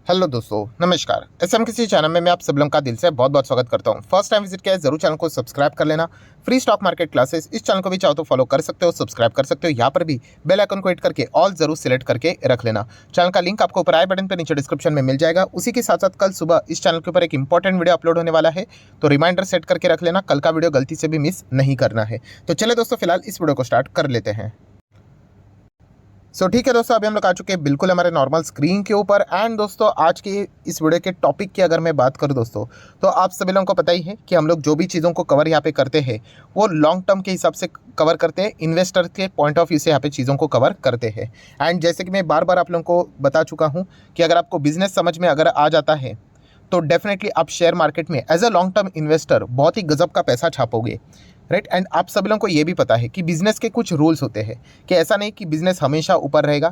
Hello दोस्तों, नमस्कार। SM किसी चैनल में मैं आप सब लोगों का दिल से बहुत बहुत स्वागत करता हूं। फर्स्ट टाइम विजिट किया है जरूर चैनल को सब्सक्राइब कर लेना। फ्री स्टॉक मार्केट क्लासेस इस चैनल को भी चाहो तो फॉलो कर सकते हो, सब्सक्राइब कर सकते हो। यहाँ पर भी बेल आइकन को हिट करके ऑल जरूर सिलेक्ट करके रख लेना। चैनल का लिंक आपको ऊपर आई बटन पर नीचे डिस्क्रिप्शन में मिल जाएगा। उसी के साथ साथ कल सुबह इस चैनल के ऊपर एक इंपॉर्टेंट वीडियो अपलोड होने वाला है, तो रिमाइंडर सेट करके रख लेना। कल का वीडियो गलती से भी मिस नहीं करना है। तो चले दोस्तों, फिलहाल इस वीडियो को स्टार्ट कर लेते हैं। ठीक है दोस्तों, अभी हम लोग आ चुके हैं बिल्कुल हमारे नॉर्मल स्क्रीन के ऊपर। एंड दोस्तों, आज के इस वीडियो के टॉपिक की अगर मैं बात करूं दोस्तों, तो आप सभी लोगों को पता ही है कि हम लोग जो भी चीज़ों को कवर यहाँ पे करते हैं वो लॉन्ग टर्म के हिसाब से कवर करते हैं, इन्वेस्टर के पॉइंट ऑफ व्यू से यहाँ पे चीज़ों को कवर करते हैं। एंड जैसे कि मैं बार बार आप लोगों को बता चुका हूँ कि अगर आपको बिजनेस समझ में अगर आ जाता है तो डेफिनेटली आप शेयर मार्केट में as a long term investor बहुत ही गजब का पैसा छापोगे, राइट। एंड आप सब लोगों को ये भी पता है कि बिजनेस के कुछ रूल्स होते हैं कि ऐसा नहीं कि बिजनेस हमेशा ऊपर रहेगा,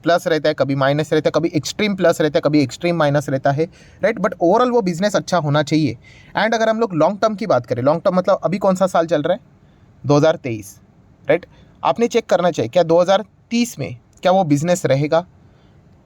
प्लस रहता है, कभी माइनस रहता है, कभी एक्सट्रीम प्लस रहता है, कभी एक्सट्रीम माइनस रहता है, राइट। बट ओवरऑल वो बिजनेस अच्छा होना चाहिए। एंड अगर हम लोग लॉन्ग टर्म की बात करें, लॉन्ग टर्म मतलब अभी कौन सा साल चल रहा है, 2023, राइट। आपने चेक करना चाहिए क्या 2030 में क्या वो बिजनेस रहेगा,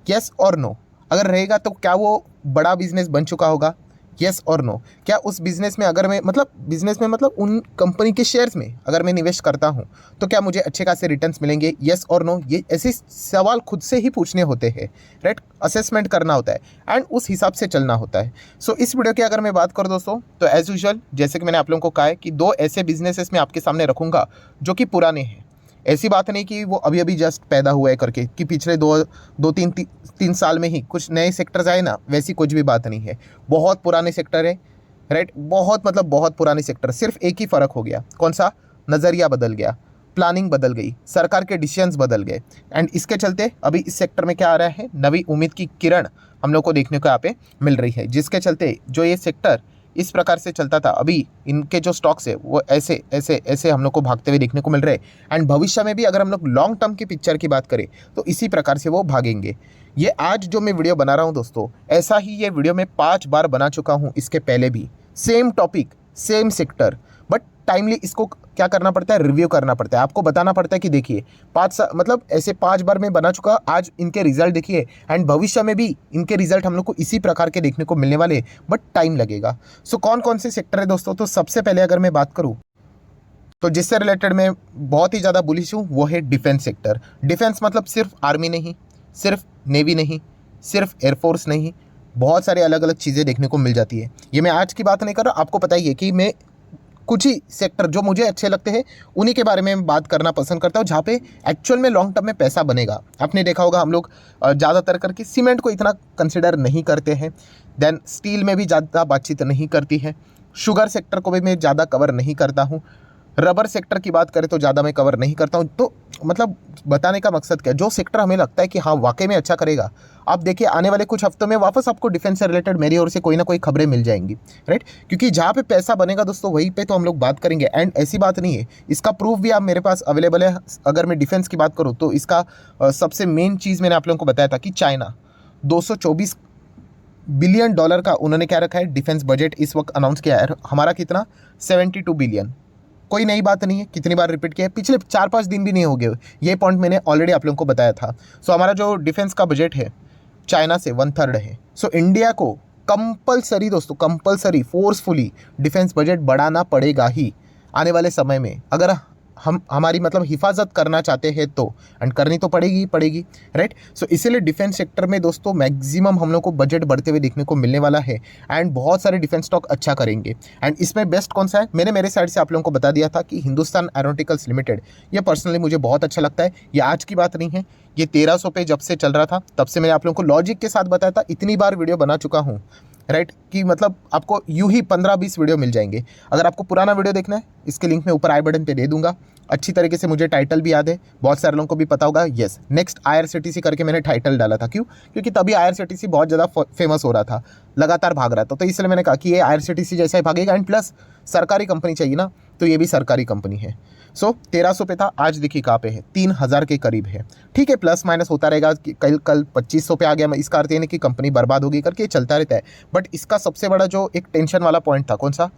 यस और नो। अगर रहेगा तो क्या वो बड़ा बिजनेस बन चुका होगा, यस और नो। क्या उस बिजनेस में अगर मैं बिजनेस में उन कंपनी के शेयर्स में अगर मैं निवेश करता हूं तो क्या मुझे अच्छे खासे रिटर्न्स मिलेंगे, यस और नो। ये ऐसे सवाल खुद से ही पूछने होते हैं, राइट। असेसमेंट करना होता है एंड उस हिसाब से चलना होता है। इस वीडियो की अगर मैं बात करूं दोस्तों, तो एज यूजुअल जैसे कि मैंने आप लोगों को कहा है कि दो ऐसे बिजनेसेस मैं आपके सामने रखूंगा जो कि पुराने हैं। ऐसी बात नहीं कि वो अभी अभी जस्ट पैदा हुआ है करके, कि पिछले दो तीन साल में ही कुछ नए सेक्टर्स आए ना, वैसी कुछ भी बात नहीं है। बहुत पुराने सेक्टर है, राइट। बहुत पुराने सेक्टर। सिर्फ एक ही फ़र्क हो गया, कौन सा? नज़रिया बदल गया, प्लानिंग बदल गई, सरकार के डिसीजंस बदल गए। एंड इसके चलते अभी इस सेक्टर में क्या आ रहा है, नवी उम्मीद की किरण हम लोग को देखने को यहाँ पे मिल रही है, जिसके चलते जो ये सेक्टर इस प्रकार से चलता था, अभी इनके जो स्टॉक्स है वो ऐसे ऐसे ऐसे हम लोग को भागते हुए देखने को मिल रहे हैं। एंड भविष्य में भी अगर हम लोग लॉन्ग टर्म की पिक्चर की बात करें तो इसी प्रकार से वो भागेंगे। ये आज जो मैं वीडियो बना रहा हूँ दोस्तों, ऐसा ही ये वीडियो मैं 5 बार बना चुका हूँ इसके पहले भी, same topic same sector. But timely इसको क्या करना पड़ता है, रिव्यू करना पड़ता है, आपको बताना पड़ता है कि देखिए ऐसे 5 बार मैं बना चुका, आज इनके रिजल्ट देखिए। एंड भविष्य में भी इनके रिजल्ट हम लोग को इसी प्रकार के देखने को मिलने वाले, बट टाइम लगेगा। कौन कौन से सेक्टर है दोस्तों, तो सबसे पहले अगर मैं बात करूँ तो जिससे रिलेटेड मैं बहुत ही ज़्यादा बुलिश हूँ वो है डिफेंस सेक्टर। डिफेंस मतलब सिर्फ आर्मी नहीं, सिर्फ नेवी नहीं, सिर्फ एयरफोर्स नहीं, बहुत सारे अलग अलग चीज़ें देखने को मिल जाती है। ये मैं आज की बात नहीं कर रहा, आपको पता ही है कि मैं कुछ ही सेक्टर जो मुझे अच्छे लगते हैं उन्हीं के बारे में बात करना पसंद करता हूँ, जहाँ पे एक्चुअल में लॉन्ग टर्म में पैसा बनेगा। आपने देखा होगा हम लोग ज़्यादातर करके सीमेंट को इतना कंसिडर नहीं करते हैं, देन स्टील में भी ज़्यादा बातचीत नहीं करती है, शुगर सेक्टर को भी मैं ज़्यादा कवर नहीं करता हूँ, रबर सेक्टर की बात करें तो ज़्यादा मैं कवर नहीं करता हूँ। तो बताने का मकसद क्या है, जो सेक्टर हमें लगता है कि हाँ वाकई में अच्छा करेगा, आप देखिए आने वाले कुछ हफ्तों में वापस आपको डिफेंस से रिलेटेड मेरी ओर से कोई ना कोई खबरें मिल जाएंगी, राइट। क्योंकि जहाँ पे पैसा बनेगा दोस्तों वहीं पे तो हम लोग बात करेंगे। एंड ऐसी बात नहीं है, इसका प्रूफ भी आप मेरे पास अवेलेबल है। अगर मैं डिफेंस की बात करूँ तो इसका सबसे मेन चीज़ मैंने आप लोगों को बताया था कि चाइना $224 बिलियन का उन्होंने क्या रखा है, डिफेंस बजट इस वक्त अनाउंस किया है। हमारा कितना, 72 बिलियन। कोई नई बात नहीं है, कितनी बार रिपीट किया है, पिछले 4-5 दिन भी नहीं हो गए, ये पॉइंट मैंने ऑलरेडी आप लोगों को बताया था। हमारा जो डिफेंस का बजट है चाइना से 1/3 है। इंडिया को कंपलसरी दोस्तों, कंपलसरी फोर्सफुली डिफेंस बजट बढ़ाना पड़ेगा ही आने वाले समय में, अगर हम हमारी हिफाजत करना चाहते हैं तो। एंड करनी तो पड़ेगी ही पड़ेगी, राइट। इसीलिए डिफेंस सेक्टर में दोस्तों मैक्सिमम हम लोग को बजट बढ़ते हुए देखने को मिलने वाला है। एंड बहुत सारे डिफेंस स्टॉक अच्छा करेंगे। एंड इसमें बेस्ट कौन सा है, मैंने मेरे साइड से आप लोगों को बता दिया था कि हिंदुस्तान एरोनॉटिकल्स लिमिटेड, ये पर्सनली मुझे बहुत अच्छा लगता है। ये आज की बात नहीं है, ये 1300 पे जब से चल रहा था तब से मैंने आप लोगों को लॉजिक के साथ बताया था, इतनी बार वीडियो बना चुका हूँ, राइट। कि आपको यूं ही 15-20 वीडियो मिल जाएंगे। अगर आपको पुराना वीडियो देखना है, इसके लिंक मैं ऊपर आई बटन पे दे दूंगा। अच्छी तरीके से मुझे टाइटल भी याद है, बहुत सारे लोगों को भी पता होगा, यस नेक्स्ट IRCTC करके मैंने टाइटल डाला था। क्यों? क्योंकि तभी IRCTC बहुत ज़्यादा फेमस हो रहा था, लगातार भाग रहा था, तो इसलिए मैंने कहा कि ये IRCTC जैसा ही भागेगा। एंड प्लस सरकारी कंपनी चाहिए ना, तो ये भी सरकारी कंपनी है। 1300 पे था, आज देखिए कहाँ पे है, 3000 के करीब है। ठीक है, प्लस माइनस होता रहेगा, कल 2500 पे आ गया, इसका अर्थ ये नहीं कि कंपनी बर्बाद होगी करके चलता रहता है। बट इसका सबसे बड़ा जो एक टेंशन वाला पॉइंट था, कौन सा?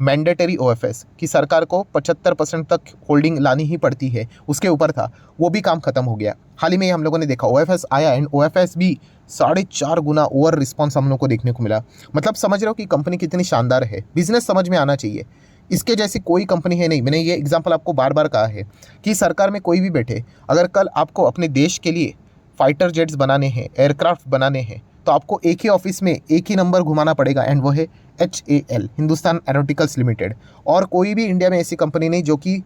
मैंडेटरी ओएफएस कि सरकार को 75% तक होल्डिंग लानी ही पड़ती है, उसके ऊपर था, वो भी काम खत्म हो गया। हाल ही में हम लोगों ने देखा ओएफएस आया एंड ओएफएस भी 4.5 गुना ओवर रिस्पॉन्स हम लोग को देखने को मिला। मतलब समझ रहे हो कि कंपनी कितनी शानदार है, बिजनेस समझ में आना चाहिए। इसके जैसी कोई कंपनी है नहीं। मैंने ये एग्जांपल आपको बार बार कहा है कि सरकार में कोई भी बैठे, अगर कल आपको अपने देश के लिए फाइटर जेट्स बनाने हैं, एयरक्राफ्ट बनाने हैं, तो आपको एक ही ऑफिस में एक ही नंबर घुमाना पड़ेगा एंड वो है HAL, हिंदुस्तान एरोनॉटिकल्स लिमिटेड। और कोई भी इंडिया में ऐसी कंपनी नहीं जो कि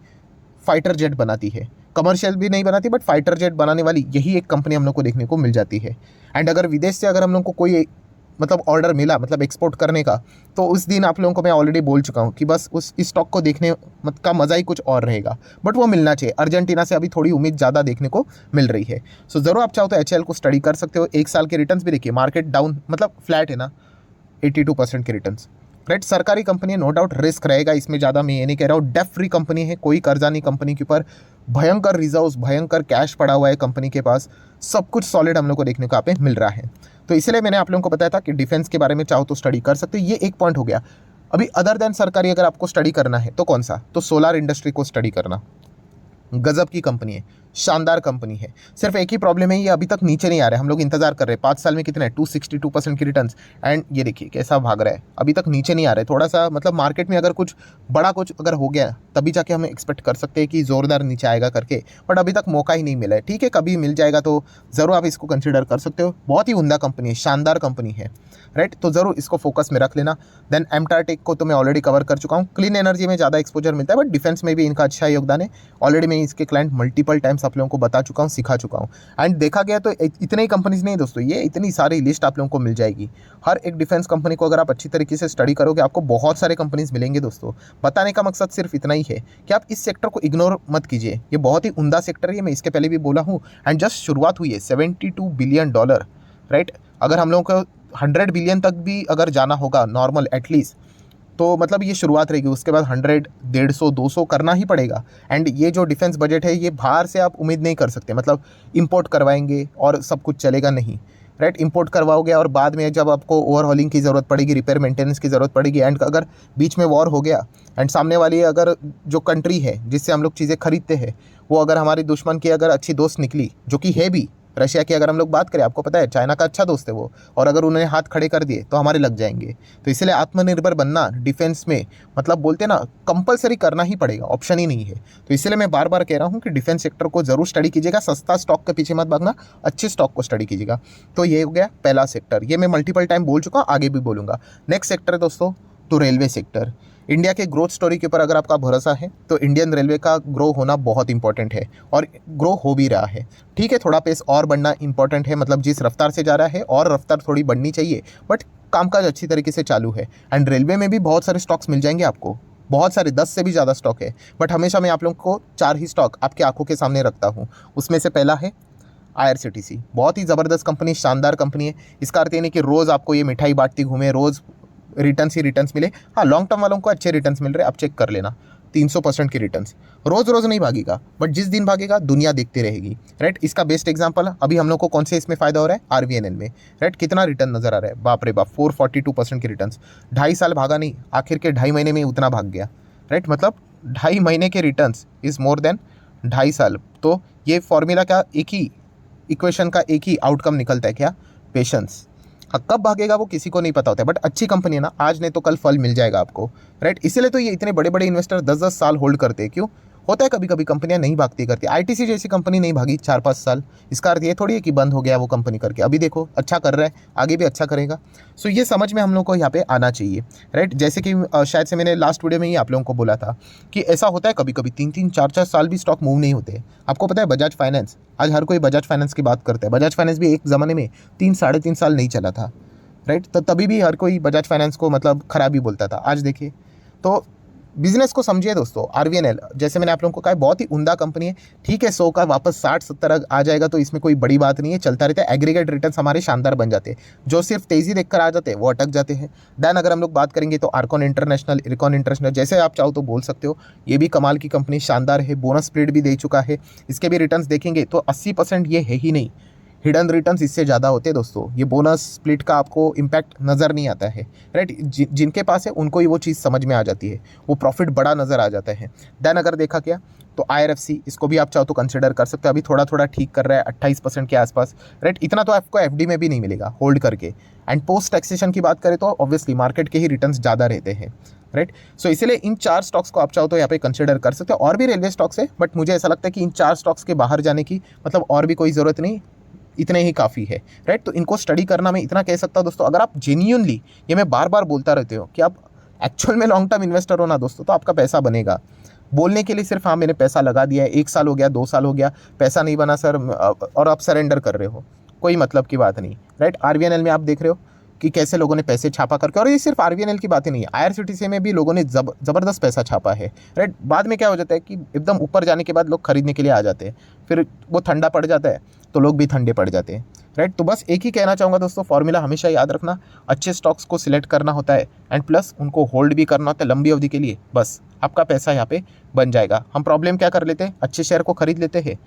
फाइटर जेट बनाती है, कमर्शियल भी नहीं बनाती, बट फाइटर जेट बनाने वाली यही एक कंपनी हम लोग को देखने को मिल जाती है। एंड अगर विदेश से अगर हम लोग को कोई मतलब ऑर्डर मिला, मतलब एक्सपोर्ट करने का, तो उस दिन आप लोगों को मैं ऑलरेडी बोल चुका हूँ कि बस उस स्टॉक को देखने का मज़ा ही कुछ और रहेगा, बट वो मिलना चाहिए। अर्जेंटीना से अभी थोड़ी उम्मीद ज़्यादा देखने को मिल रही है। सो ज़रूर आप चाहो तो HAL को स्टडी कर सकते हो। एक साल के रिटर्न्स भी देखिए, मार्केट डाउन मतलब फ्लैट है ना, 82% के रिटर्न्स। राइट, सरकारी कंपनी है, नो डाउट रिस्क रहेगा इसमें ज़्यादा, मैं ये नहीं कह रहा हूँ। डेट फ्री कंपनी है, कोई कर्जा नहीं कंपनी के ऊपर, भयंकर रिजर्व्स, भयंकर कैश पड़ा हुआ है कंपनी के पास, सब कुछ सॉलिड हम लोग को देखने को यहाँ पे मिल रहा है। तो इसलिए मैंने आप लोगों को बताया था कि डिफेंस के बारे में चाहो तो स्टडी कर सकते हो। ये एक पॉइंट हो गया। अभी अदर देन सरकारी अगर आपको स्टडी करना है तो कौन सा, तो सोलार इंडस्ट्री को स्टडी करना। गजब की कंपनी है, शानदार कंपनी है। सिर्फ एक ही प्रॉब्लम है, ये अभी तक नीचे नहीं आ रहा है। हम लोग इंतजार कर रहे हैं 5 साल में कितना है, 262% की रिटर्न्स, एंड ये देखिए कैसा भाग रहा है, अभी तक नीचे नहीं आ रहा है। थोड़ा सा मतलब मार्केट में अगर कुछ बड़ा कुछ अगर हो गया तभी जाके हम एक्सपेक्ट कर सकते हैं कि ज़ोरदार नीचे आएगा करके, बट अभी तक मौका ही नहीं मिला है। ठीक है, कभी मिल जाएगा तो ज़रूर आप इसको कंसिडर कर सकते हो। बहुत ही उम्दा कंपनी है, शानदार कंपनी है। राइट, तो ज़रूर इसको फोकस में रख लेना। देन एमटार टेक को तो मैं ऑलरेडी कवर कर चुका हूँ। क्लीन एनर्जी में ज़्यादा एक्सपोजर मिलता है, बट डिफेंस में भी इनका अच्छा योगदान है। ऑलरेडी मैं इसके क्लाइंट मल्टीपल टाइम्स आप लोगों को बता चुका हूँ, सिखा चुका हूँ। एंड देखा गया तो इतने ही कंपनीज नहीं दोस्तों, ये इतनी सारी लिस्ट आप लोगों को मिल जाएगी। हर एक डिफेंस कंपनी को अगर आप अच्छी तरीके से स्टडी करोगे, आपको बहुत सारे कंपनीज मिलेंगे दोस्तों। बताने का मकसद सिर्फ इतना ही है कि आप इस सेक्टर को इग्नोर मत कीजिए, ये बहुत ही उम्दा सेक्टर है, मैं इसके पहले भी बोला हूँ। एंड जस्ट शुरुआत हुई है, $72 बिलियन। राइट, अगर हम लोगों को 100 बिलियन तक भी अगर जाना होगा नॉर्मल एटलीस्ट, तो मतलब ये शुरुआत रहेगी। उसके बाद 100, 150, 200 करना ही पड़ेगा। एंड ये जो डिफेंस बजट है, ये बाहर से आप उम्मीद नहीं कर सकते, मतलब इंपोर्ट करवाएंगे और सब कुछ चलेगा नहीं। राइट, इंपोर्ट करवाओगे और बाद में जब आपको ओवरहॉलिंग की ज़रूरत पड़ेगी, रिपेयर मेंटेनेंस की ज़रूरत पड़ेगी, एंड अगर बीच में वॉर हो गया एंड सामने वाली अगर जो कंट्री है जिससे हम लोग चीज़ें खरीदते हैं, वो अगर हमारी दुश्मन की अगर अच्छी दोस्त निकली, जो कि है भी, रशिया की अगर हम लोग बात करें, आपको पता है चाइना का अच्छा दोस्त है वो, और अगर उन्हें हाथ खड़े कर दिए तो हमारे लग जाएंगे। तो इसलिए आत्मनिर्भर बनना डिफेंस में, मतलब बोलते ना, कंपलसरी करना ही पड़ेगा, ऑप्शन ही नहीं है। तो इसलिए मैं बार बार कह रहा हूँ कि डिफेंस सेक्टर को जरूर स्टडी कीजिएगा, सस्ता स्टॉक के पीछे मत भागना, अच्छे स्टॉक को स्टडी कीजिएगा। तो ये हो गया पहला सेक्टर, ये मैं मल्टीपल टाइम बोल चुका हूँ, आगे भी बोलूँगा। नेक्स्ट सेक्टर है दोस्तों, तो रेलवे सेक्टर। इंडिया के ग्रोथ स्टोरी के ऊपर अगर आपका भरोसा है तो इंडियन रेलवे का ग्रो होना बहुत इंपॉर्टेंट है, और ग्रो हो भी रहा है। ठीक है, थोड़ा पेस और बढ़ना इंपॉर्टेंट है, मतलब जिस रफ्तार से जा रहा है और रफ्तार थोड़ी बढ़नी चाहिए, बट कामकाज अच्छी तरीके से चालू है। एंड रेलवे में भी बहुत सारे स्टॉक्स मिल जाएंगे आपको, बहुत सारे, 10 से भी ज़्यादा स्टॉक है, बट हमेशा मैं आप लोगों को 4 ही स्टॉक आपकी आंखों के सामने रखता हूँ। उसमें से पहला है IRCTC, बहुत ही ज़बरदस्त कंपनी, शानदार कंपनी है। इसका अर्थ ये नहीं कि रोज़ आपको ये मिठाई बांटती घूमे, रोज़ रिटर्न्स ही रिटर्न्स मिले। हाँ, लॉन्ग टर्म वालों को अच्छे रिटर्न्स मिल रहे हैं, आप चेक कर लेना। 300% की रिटर्न्स रोज़ रोज़ नहीं भागेगा, बट जिस दिन भागेगा दुनिया देखती रहेगी। राइट, इसका बेस्ट एग्जांपल अभी हम लोग को कौन से इसमें फ़ायदा हो रहा है, RVNL में। राइट, कितना रिटर्न नज़र आ रहा है, बाप रे बाप, 442% की रिटर्न्स। 2.5 साल भागा नहीं, आखिर के 2.5 महीने में उतना भाग गया। राइट, मतलब 2.5 महीने के रिटर्न्स इज़ मोर देन 2.5 साल। तो ये फॉर्मूला का एक ही इक्वेशन का एक ही आउटकम निकलता है, क्या, पेशेंस। हाँ, कब भागेगा वो किसी को नहीं पता होता है, बट अच्छी कंपनी है ना, आज नहीं तो कल फल मिल जाएगा आपको। राइट, इसीलिए तो ये इतने बड़े बड़े इन्वेस्टर 10-10 साल होल्ड करते हैं। क्यों होता है, कभी कभी कंपनियां नहीं भागती करती। ITC जैसी कंपनी नहीं भागी 4-5 साल, इसका अर्थ ये थोड़ी है कि बंद हो गया वो कंपनी करके। अभी देखो अच्छा कर रहा है, आगे भी अच्छा करेगा। सो ये समझ में हम लोग को यहाँ पे आना चाहिए। राइट, जैसे कि शायद से मैंने लास्ट वीडियो में ही आप लोगों को बोला था कि ऐसा होता है कभी कभी 3-3, 4-4 साल भी स्टॉक मूव नहीं होते। आपको पता है बजाज फाइनेंस, आज हर कोई बजाज फाइनेंस की बात करता है। बजाज फाइनेंस भी एक ज़माने में 3-3.5 साल नहीं चला था। राइट, तो तभी भी हर कोई बजाज फाइनेंस को मतलब खराब ही बोलता था। आज देखिए, तो बिजनेस को समझिए दोस्तों। RVNL जैसे मैंने आप लोगों को कहा, बहुत ही उम्दा कंपनी है। ठीक है, 100 का वापस 60-70 आ जाएगा तो इसमें कोई बड़ी बात नहीं है, चलता रहता है। एग्रीगेट रिटर्न्स हमारे शानदार बन जाते हैं, जो सिर्फ तेज़ी देखकर आ जाते हैं वो अटक जाते हैं। देन अगर हम लोग बात करेंगे तो इरकॉन इंटरनेशनल, जैसे आप चाहो तो बोल सकते हो, ये भी कमाल की कंपनी, शानदार है। बोनस स्प्लिट भी दे चुका है। इसके भी रिटर्न्स देखेंगे तो 80% ये है ही नहीं, हिडन रिटर्न्स इससे ज़्यादा होते हैं दोस्तों। ये बोनस स्प्लिट का आपको इम्पैक्ट नज़र नहीं आता है, राइट। जिनके पास है उनको ही वो चीज़ समझ में आ जाती है, वो प्रॉफिट बड़ा नज़र आ जाता है। देन अगर देखा गया तो IRFC, इसको भी आप चाहो तो कंसिडर कर सकते हो। अभी थोड़ा थोड़ा ठीक कर रहा है 28% के आसपास, राइट। इतना तो आपको FD में भी नहीं मिलेगा होल्ड करके। एंड पोस्ट टैक्सेशन की बात करें तो ऑब्वियसली मार्केट के ही रिटर्न्स ज़्यादा रहते हैं, राइट। सो इसीलिए इन 4 स्टॉक्स को आप चाहो तो यहाँ पे कंसिडर कर सकते हो। और भी रेलवे स्टॉक्स है, बट मुझे ऐसा लगता है कि इन 4 स्टॉक्स के बाहर जाने की मतलब और भी कोई ज़रूरत नहीं, इतने ही काफ़ी है, राइट। तो इनको स्टडी करना मैं इतना कह सकता हूँ दोस्तों। अगर आप जेन्युइनली, ये मैं बार बार बोलता रहते हो कि आप एक्चुअल में लॉन्ग टर्म इन्वेस्टर हो ना दोस्तों, तो आपका पैसा बनेगा। बोलने के लिए सिर्फ हाँ मैंने पैसा लगा दिया है, 1 साल हो गया, 2 साल हो गया, पैसा नहीं बना सर, और आप सरेंडर कर रहे हो, कोई मतलब की बात नहीं, राइट। RVNL में आप देख रहे हो कि कैसे लोगों ने पैसे छापा करके, और ये सिर्फ RVNL की बात ही नहीं है, IRCTC में भी लोगों ने ज़बरदस्त पैसा छापा है, राइट। बाद में क्या हो जाता है कि एकदम ऊपर जाने के बाद लोग खरीदने के लिए आ जाते हैं, फिर वो ठंडा पड़ जाता है तो लोग भी ठंडे पड़ जाते हैं, राइट। तो बस एक ही कहना चाहूँगा दोस्तों, फॉर्मूला हमेशा याद रखना, अच्छे स्टॉक्स को सिलेक्ट करना होता है एंड प्लस उनको होल्ड भी करना होता है लंबी अवधि के लिए, बस आपका पैसा यहाँ पे बन जाएगा। हम प्रॉब्लम क्या कर लेते हैं, अच्छे शेयर को खरीद लेते हैं,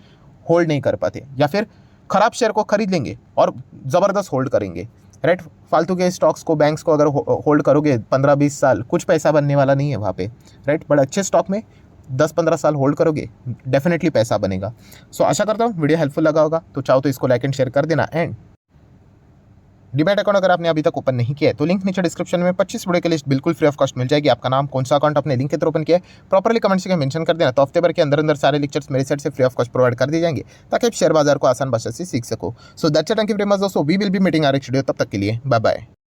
होल्ड नहीं कर पाते, या फिर खराब शेयर को खरीद लेंगे और ज़बरदस्त होल्ड करेंगे, राइट। फालतू के स्टॉक्स को, बैंक्स को अगर होल्ड करोगे 15-20 साल, कुछ पैसा बनने वाला नहीं है वहाँ पे, राइट। बट अच्छे स्टॉक में 10-15 साल होल्ड करोगे, डेफिनेटली पैसा बनेगा। सो आशा करता हूँ वीडियो हेल्पफुल लगा होगा, तो चाहो तो इसको लाइक एंड शेयर कर देना। एंड डीमैट अकाउंट अगर आपने अभी तक ओपन नहीं किया है तो लिंक नीचे डिस्क्रिप्शन में 25 वीडियो की लिस्ट बिल्कुल फ्री ऑफ कॉस्ट मिल जाएगी। आपका नाम, कौन सा अकाउंट अपने लिंक के थ्रू ओपन किया है, प्रॉपर्ली कमेंट से मेंशन कर देना, तो हफ्ते भर के अंदर अंदर सारे लेक्चर्स मेरे साइड से फ्री ऑफ कॉस्ट प्रोवाइड कर दिए जाएंगे, ताकि आप शेयर बाजार को आसान भाषा से सीख सको। So that's it, thank you very much दोस्तों, we will be meeting our next video, तब तक के लिए बाय बाय।